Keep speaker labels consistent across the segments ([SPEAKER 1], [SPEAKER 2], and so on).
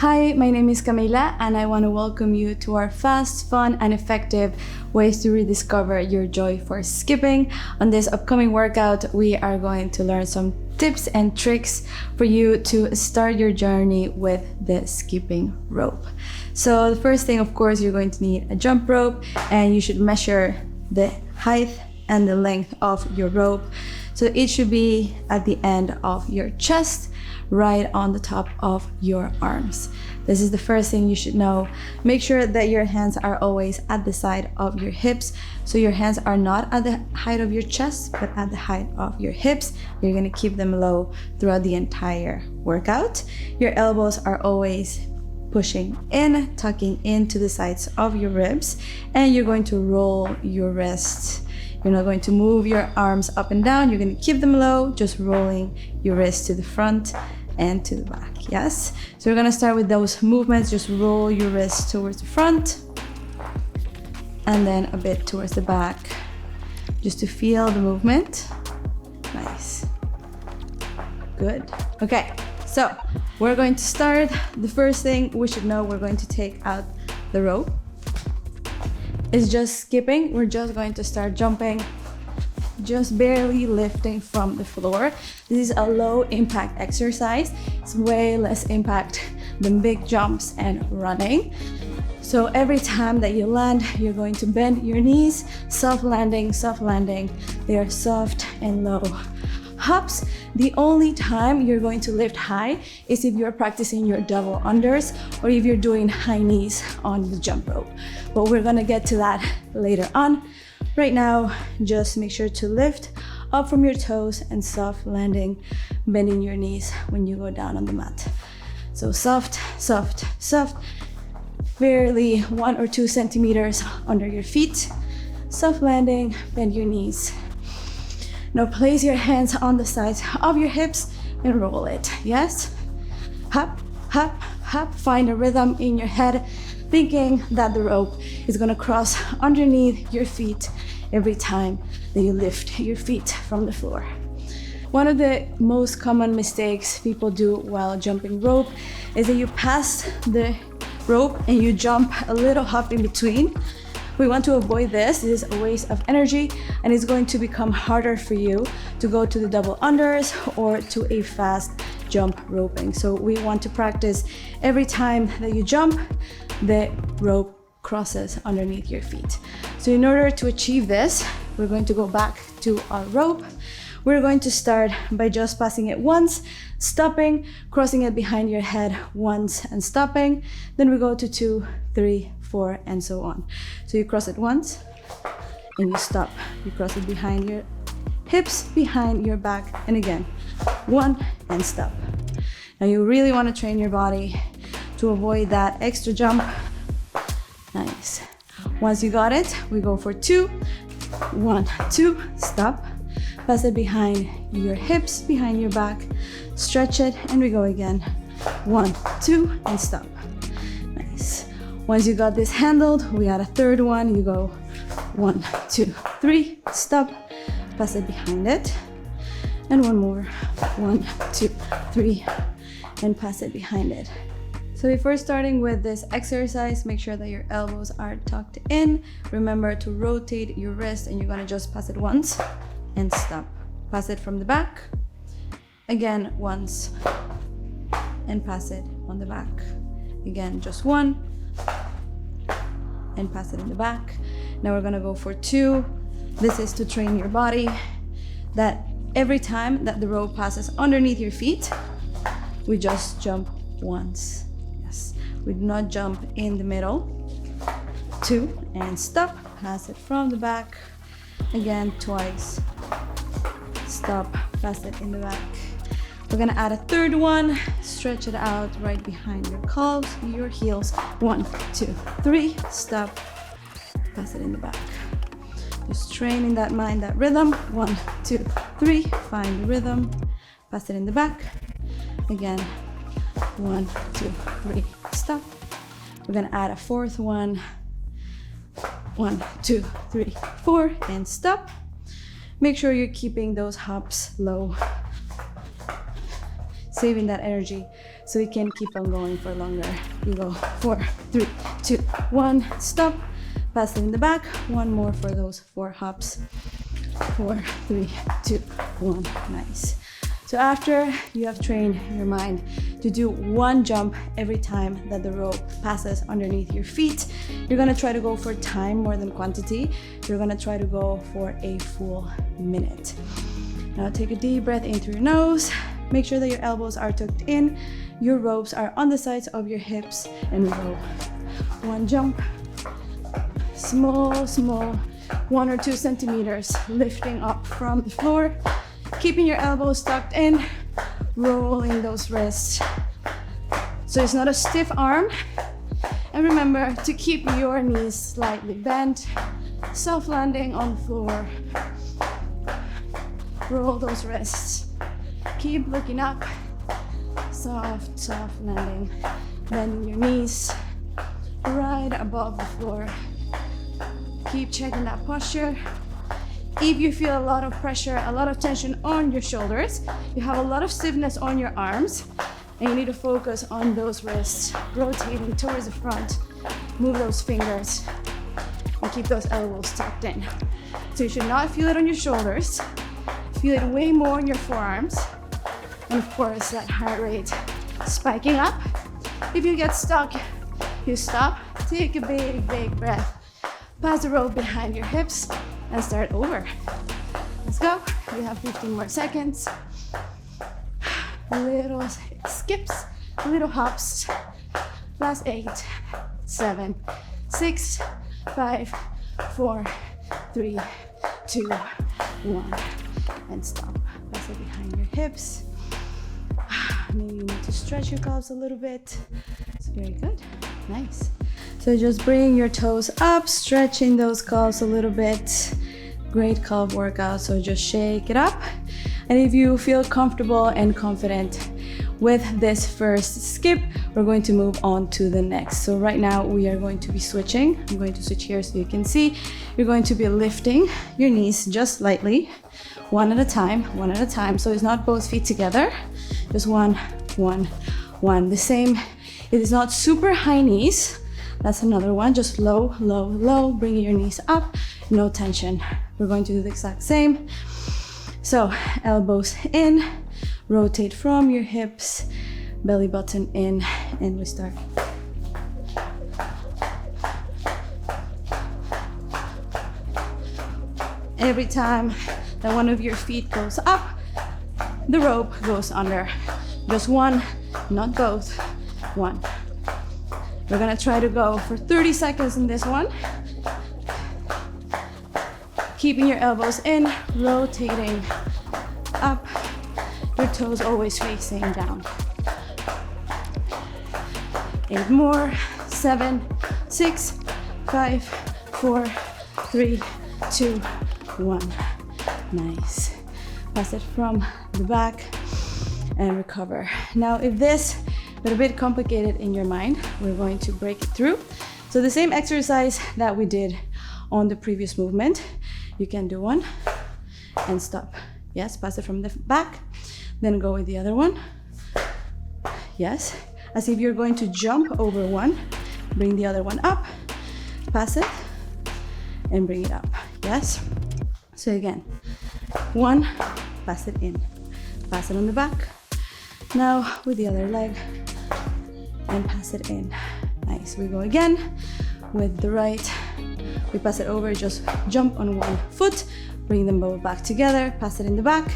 [SPEAKER 1] Hi, my name is Camila and I want to welcome you to our fast, fun, and effective ways to rediscover your joy for skipping. On this upcoming workout, we are going to learn some tips and tricks for you to start your journey with the skipping rope. So the first thing, of course, you're going to need a jump rope, and you should measure the height and the length of your rope. So it should be at the end of your chest, right on the top of your arms. This is the first thing you should know. Make sure that your hands are always at the side of your hips. So your hands are not at the height of your chest, but at the height of your hips. You're gonna keep them low throughout the entire workout. Your elbows are always pushing in, tucking into the sides of your ribs, and you're going to roll your wrists. You're not going to move your arms up and down. You're going to keep them low, just rolling your wrists to the front and to the back. Yes? So we're going to start with those movements. Just roll your wrists towards the front and then a bit towards the back, just to feel the movement. Nice. Good. Okay, so we're going to start. The first thing we should know, we're going to take out the rope. It's just skipping. We're just going to start jumping, just barely lifting from the floor. This is a low impact exercise. It's way less impact than big jumps and running. So every time that you land, you're going to bend your knees, soft landing, soft landing. They are soft and low. Hops, the only time you're going to lift high is if you're practicing your double unders or if you're doing high knees on the jump rope. But we're gonna get to that later on. Right now, just make sure to lift up from your toes and soft landing, bending your knees when you go down on the mat. So soft, soft, soft, barely 1 or 2 centimeters under your feet. Soft landing, bend your knees. Now place your hands on the sides of your hips and roll it. Yes? Hop, hop, hop. Find a rhythm in your head, thinking that the rope is gonna cross underneath your feet every time that you lift your feet from the floor. One of the most common mistakes people do while jumping rope is that you pass the rope and you jump a little hop in between. We want to avoid this. This is a waste of energy, and it's going to become harder for you to go to the double unders or to a fast jump roping. So we want to practice every time that you jump, the rope crosses underneath your feet. So in order to achieve this, we're going to go back to our rope. We're going to start by just passing it once, stopping, crossing it behind your head once and stopping. Then we go to 2, 3, 4, and so on. So you cross it once and you stop. You cross it behind your hips, behind your back, and again, 1 and stop. Now you really want to train your body to avoid that extra jump. Nice. Once you got it, we go for 2, 1, 2, stop. Pass it behind your hips, behind your back, stretch it, and we go again. 1, 2, and stop. Nice. Once you got this handled, we add a third one. You go 1, 2, 3, stop, pass it behind it, and one more. 1, 2, 3, and pass it behind it. So before starting with this exercise, make sure that your elbows are tucked in. Remember to rotate your wrist, and you're gonna just pass it once and stop. Pass it from the back, again once, and pass it on the back. Again, just 1, and pass it in the back. Now we're gonna go for 2. This is to train your body that every time that the rope passes underneath your feet, we just jump once. Yes, we do not jump in the middle. 2, and stop, pass it from the back. Again, twice, stop, pass it in the back. We're gonna add a third one, stretch it out right behind your calves, your heels. 1, 2, 3, stop, pass it in the back. Just train in that mind, that rhythm. 1, 2, 3, find the rhythm, pass it in the back. Again, 1, 2, 3, stop. We're gonna add a fourth one. 1, 2, 3, 4, and stop. Make sure you're keeping those hops low. saving that energy so we can keep on going for longer. We go 4, 3, 2, 1, stop, pass it in the back. One more for those 4 hops. 4, 3, 2, 1, nice. So after you have trained your mind to do 1 jump every time that the rope passes underneath your feet, you're gonna try to go for time more than quantity. You're gonna try to go for a full minute. Now take a deep breath in through your nose. Make sure that your elbows are tucked in. Your ropes are on the sides of your hips, and row. 1 jump, small, 1 or 2 centimeters, lifting up from the floor. Keeping your elbows tucked in, rolling those wrists. So it's not a stiff arm. And remember to keep your knees slightly bent, soft landing on the floor. Roll those wrists. Keep looking up. Soft landing. Bending your knees right above the floor. Keep checking that posture. If you feel a lot of pressure, a lot of tension on your shoulders, you have a lot of stiffness on your arms, and you need to focus on those wrists, rotating towards the front. Move those fingers and keep those elbows tucked in. So you should not feel it on your shoulders. Feel it way more on your forearms. And of course, that heart rate spiking up. If you get stuck, you stop, take a big breath. Pass the rope behind your hips and start over. Let's go. We have 15 more seconds. Little skips, little hops. Last 8, 7, 6, 5, 4, 3, 2, 1. And stop. Pass it behind your hips. Maybe you need to stretch your calves a little bit. It's very good. Nice. So just bring your toes up, stretching those calves a little bit. Great calf workout, so just shake it up. And if you feel comfortable and confident with this first skip, we're going to move on to the next. So right now we are going to be switching. I'm going to switch here so you can see. You're going to be lifting your knees just lightly, one at a time. So it's not both feet together, just one. The same, it is not super high knees. That's another one, just low, bringing your knees up, no tension. We're going to do the exact same. So elbows in, rotate from your hips, belly button in, and we start. Every time that one of your feet goes up, the rope goes under. Just one, not both, one. We're gonna try to go for 30 seconds in this one. Keeping your elbows in, rotating up, your toes always facing down. 8 more, 7, 6, 5, 4, 3, 2, 1. Nice. Pass it from the back and recover. Now, if this got a bit complicated in your mind, we're going to break it through. So the same exercise that we did on the previous movement, you can do one and stop. Yes, pass it from the back, then go with the other one. Yes, as if you're going to jump over one, bring the other one up, pass it, and bring it up. Yes, so again, one, pass it in, pass it on the back. Now with the other leg, and pass it in. Nice. We go again with the right. We pass it over, just jump on one foot, bring them both back together, pass it in the back,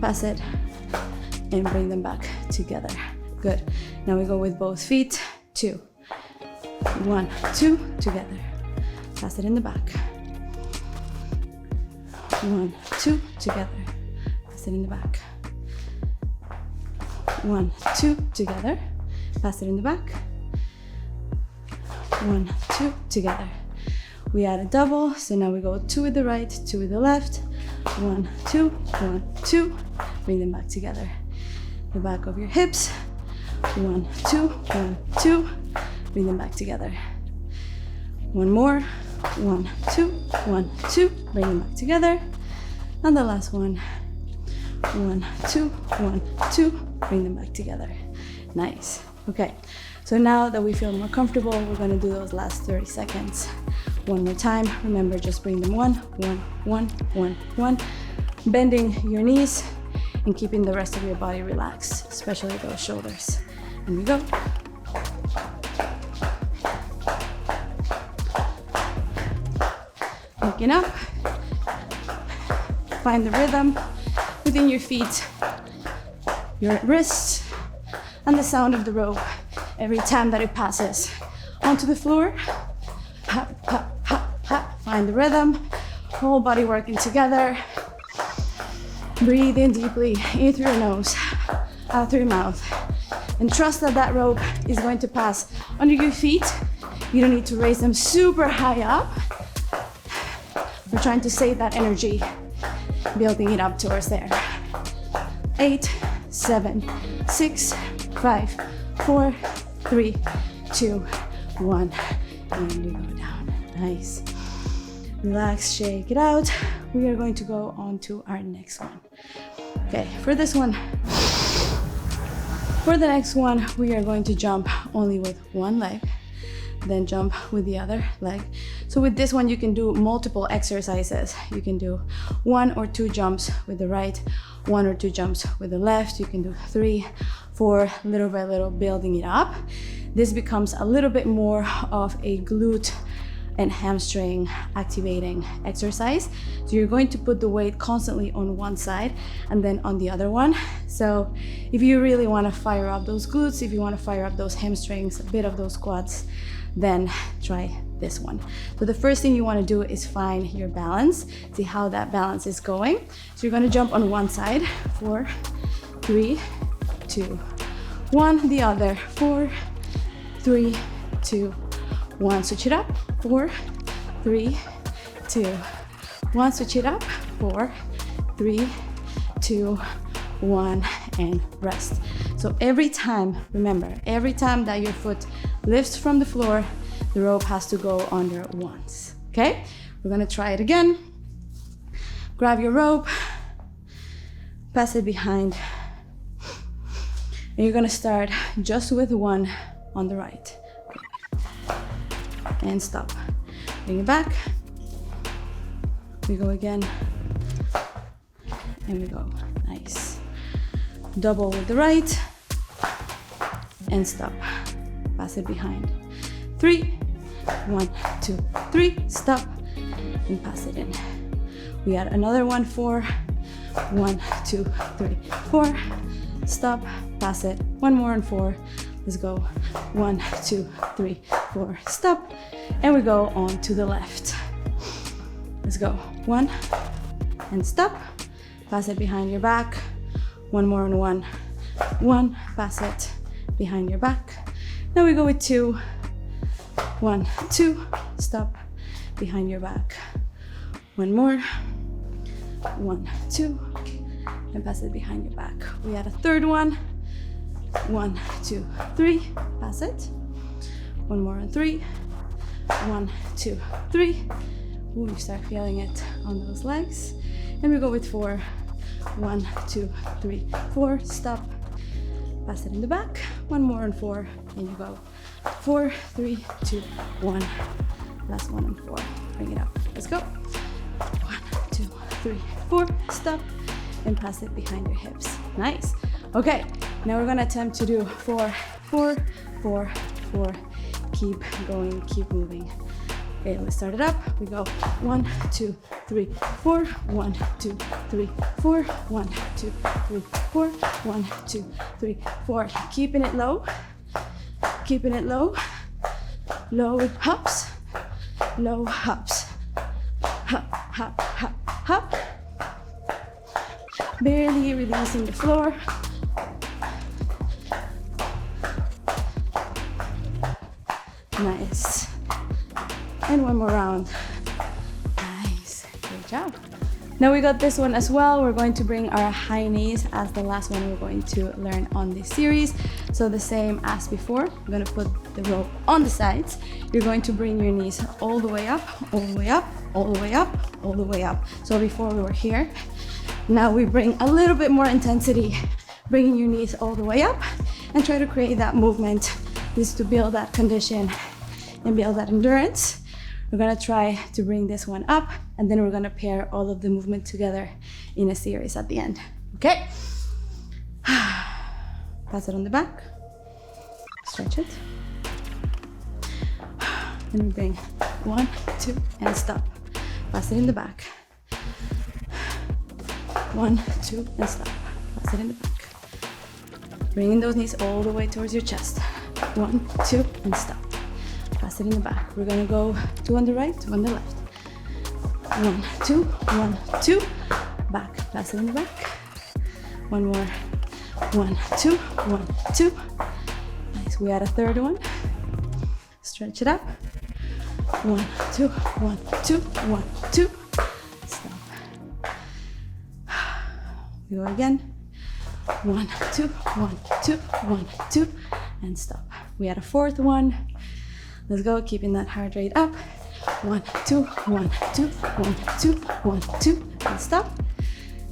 [SPEAKER 1] pass it, and bring them back together. Good. Now we go with both feet. 2, 1, 2, together. Pass it in the back. 1, 2, together. Pass it in the back. 1, 2, together. Pass it in the back. 1, 2, together. We add a double, so now we go 2 with the right, 2 with the left. 1, 2, 1, 2. Bring them back together. The back of your hips. 1, 2, 1, 2. Bring them back together. One more. 1, 2, 1, 2. Bring them back together. And the last one. 1, 2, 1, 2. Bring them back together. Nice. Okay, so now that we feel more comfortable, we're gonna do those last 30 seconds. One more time. Remember, just bring them 1, 1, 1, 1, 1. Bending your knees and keeping the rest of your body relaxed, especially those shoulders. And we go. Looking up. Find the rhythm within your feet, your wrists, and the sound of the rope every time that it passes onto the floor. Hop, hop, hop, hop. Find the rhythm, whole body working together. Breathe in deeply, in through your nose, out through your mouth. And trust that that rope is going to pass under your feet. You don't need to raise them super high up. We're trying to save that energy, building it up towards there. 8, 7, 6, 5, 4, 3, 2, 1. And you go down. Nice. Relax, shake it out. We are going to go on to our next one. Okay, for this one, for the next one, we are going to jump only with one leg, then jump with the other leg. So with this one, you can do multiple exercises. You can do 1 or 2 jumps with the right, 1 or 2 jumps with the left. You can do 3, 4, little by little, building it up. This becomes a little bit more of a glute and hamstring activating exercise. So you're going to put the weight constantly on one side and then on the other one. So if you really want to fire up those glutes, if you want to fire up those hamstrings, a bit of those quads, then try this one. So the first thing you want to do is find your balance, see how that balance is going. So you're going to jump on one side, 4, 3, 2, 1, the other, 4, 3, 2, 1, switch it up, 4, 3, 2, 1, switch it up, 4, 3, 2, 1, and rest. So every time, remember, every time that your foot lifts from the floor, the rope has to go under once, okay? We're gonna try it again. Grab your rope, pass it behind, and you're gonna start just with one on the right. And stop. Bring it back. We go again. And we go. Nice. Double with the right. And stop. Pass it behind. 3, 1, 2, 3. Stop. And pass it in. We add another one, 4. 1, 2, 3, 4. Stop. Pass it. One more and 4. Let's go. 1, 2, 3, 4. Stop. And we go on to the left. Let's go. 1 and stop. Pass it behind your back. One more and 1. 1. Pass it behind your back. Now we go with 2. 1, 2. Stop. Behind your back. One more. 1, 2. And pass it behind your back. We add a third one. 1, 2, 3. Pass it. One more and 3. 1, 2, 3. Ooh, you start feeling it on those legs. And we go with 4. 1, 2, 3, 4. Stop. Pass it in the back. One more and 4. And you go 4, 3, 2, 1. Last one and 4. Bring it up. Let's go. 1, 2, 3, 4. Stop. And pass it behind your hips. Nice. Okay. Now we're gonna attempt to do 4, 4, 4, 4. Keep going, keep moving. Okay, let's start it up. We go 1, 2, 3, 4. 1, 2, 3, 4. 1, 2, 3, 4. 1, 2, 3, 4. Keeping it low. Keeping it low. Low with hops. Low hops. Hop, hop, hop, hop. Barely releasing the floor. Nice. And one more round. Nice. Great job. Now we got this one as well. We're going to bring our high knees as the last one we're going to learn on this series. So the same as before, we're going to put the rope on the sides. You're going to bring your knees all the way up, all the way up, all the way up, all the way up. So before we were here, Now we bring a little bit more intensity, bringing your knees all the way up and try to create that movement. This is to build that condition and build that endurance. We're gonna try to bring this one up, and then we're gonna pair all of the movement together in a series at the end, okay? Pass it on the back, stretch it. Then we bring 1, 2, and stop. Pass it in the back. 1, 2, and stop. Pass it in the back. Bringing those knees all the way towards your chest. 1, 2, and stop. Pass it in the back. We're gonna go 2 on the right, 2 on the left. 1, 2, 1, 2. Back. Pass it in the back. One more. 1, 2, 1, 2. Nice. We add a third one. Stretch it up. 1, 2, 1, 2, 1, 2. Stop. We go again. 1, 2, 1, 2, 1, 2, and stop. We add a fourth one. Let's go, keeping that heart rate up. 1, 2, 1, 2, 1, 2, 1, 2, and stop.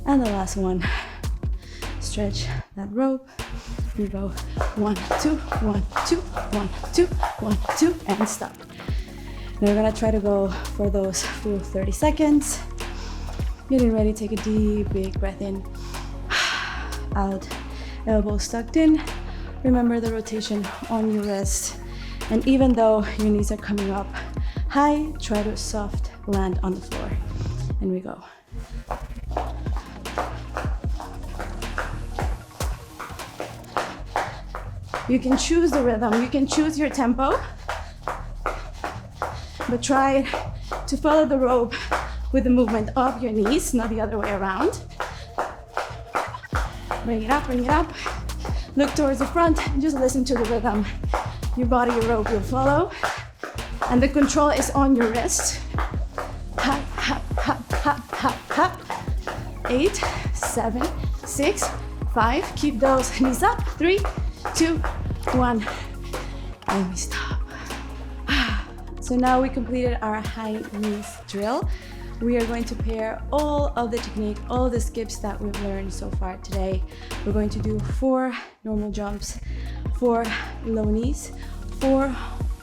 [SPEAKER 1] And the last one. Stretch that rope. We go 1, 2, 1, 2, 1, 2, 1, 2, and stop. Now we're gonna try to go for those full 30 seconds. Getting ready, take a deep, big breath in. Out, elbows tucked in. Remember the rotation on your wrist. And even though your knees are coming up high, try to soft land on the floor. And we go. You can choose the rhythm, you can choose your tempo, but try to follow the rope with the movement of your knees, not the other way around. Bring it up, bring it up. Look towards the front and just listen to the rhythm. Your body, your rope will follow, and the control is on your wrist. Hop, hop, hop, hop, hop, hop. 8, 7, 6, 5. Keep those knees up. 3, 2, 1. And we stop. So now we completed our high knees drill. We are going to pair all of the technique, all the skips that we've learned so far today. We're going to do 4 normal jumps, 4 low knees, 4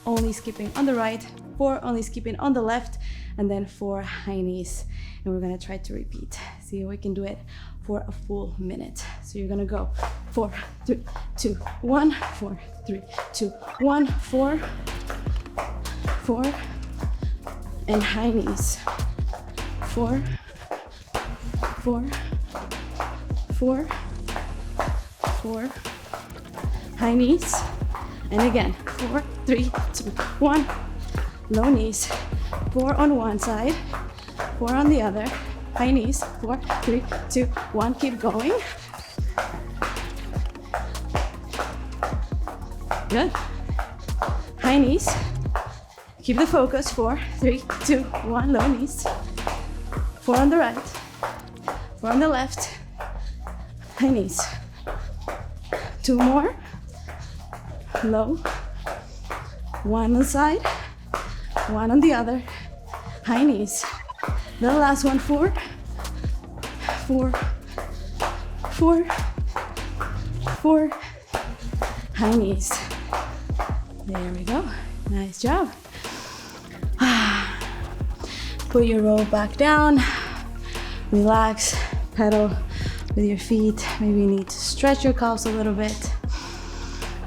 [SPEAKER 1] only skipping on the right, 4 only skipping on the left, and then 4 high knees. And we're gonna try to repeat. See if we can do it for a full minute. So you're gonna go 4, 3, 2, 1, 4, 3, 2, 1, 4, 4, and high knees. 4, 4, 4, 4, high knees, and again, 4, 3, 2, 1, low knees, 4 on one side, 4 on the other, high knees, 4, 3, 2, 1, keep going. Good. High knees, keep the focus, 4, 3, 2, 1, low knees. 4 on the right, 4 on the left, high knees. 2 more, low, 1 on the side, 1 on the other, high knees. The last one, 4, 4, 4, 4, high knees. There we go, nice job. Put your rope back down, relax, pedal with your feet. Maybe you need to stretch your calves a little bit.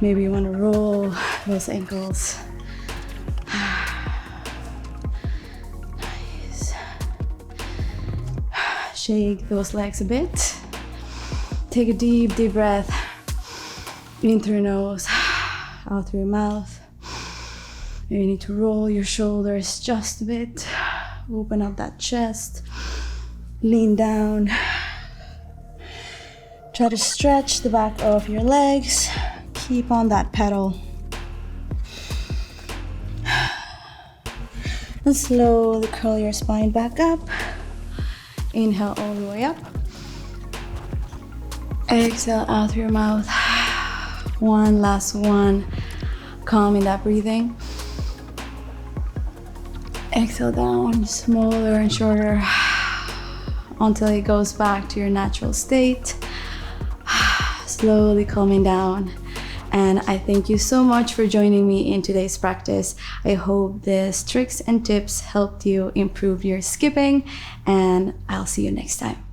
[SPEAKER 1] Maybe you want to roll those ankles. Nice. Shake those legs a bit. Take a deep, deep breath in through your nose, out through your mouth. Maybe you need to roll your shoulders just a bit. Open up that chest, lean down. Try to stretch the back of your legs. Keep on that pedal. And slowly curl your spine back up. Inhale all the way up. Exhale out through your mouth. One last one. Calming that breathing. Exhale down, smaller and shorter. until it goes back to your natural state. Slowly calming down. And I thank you so much for joining me in today's practice. I hope these tricks and tips helped you improve your skipping, and I'll see you next time.